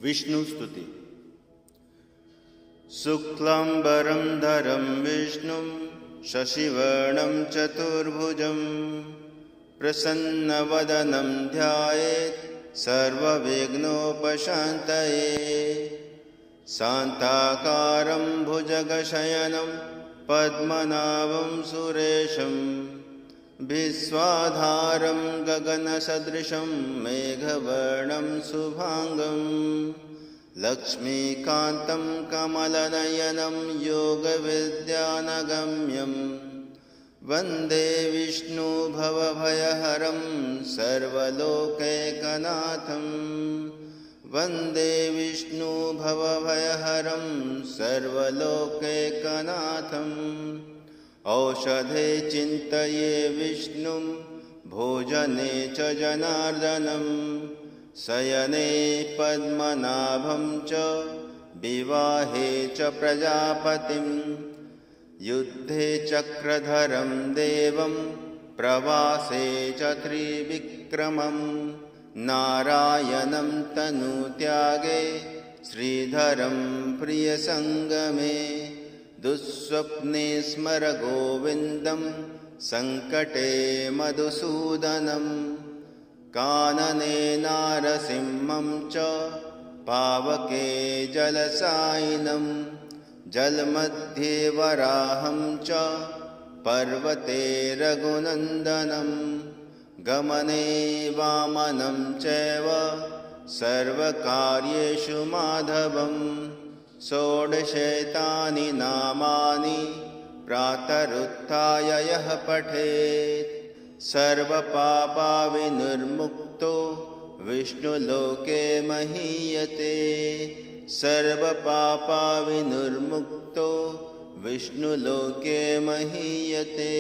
विष्णुस्तुति। शुक्लांबरं धरं विष्णुं शशिवर्णं चतुर्भुजं प्रसन्नवदनं ध्यायेत् सर्वविघ्नोपशान्तये। शान्ताकारं भुजगशयनं पद्मनाभं सुरेशं विश्वाधारं गगनसदृशं मेघवर्णं शुभांगं लक्ष्मीकान्तं कमलनयनं योगविद्यानगम्यं वन्दे विष्णुभवभयहरं सर्वलोकैकनाथं। वन्दे विष्णुभवभयहरं सर्वलोकैकनाथम्। औषधे चिन्तये विष्णुं भोजने च जनार्दनं शयने पद्मनाभं च विवाहे च प्रजापतिं युद्धे चक्रधरं देवं प्रवासे च त्रिविक्रमं नारायणं तनुत्यागे श्रीधरं प्रियसङ्गमे दुःस्वप्ने स्मर गोविन्दं सङ्कटे मधुसूदनं कानने नारसिंहं च पावके जलसायिनं जलमध्ये वराहं च पर्वते रघुनन्दनं गमने वामनं चैव सर्वकार्येषु माधवम् षोडशैतानि नामानि प्रातरुत्थाय यः पठेत् सर्वपापविनिर्मुक्तो विष्णुलोके महीयते। सर्वपापविनिर्मुक्तो विष्णुलोके महीयते।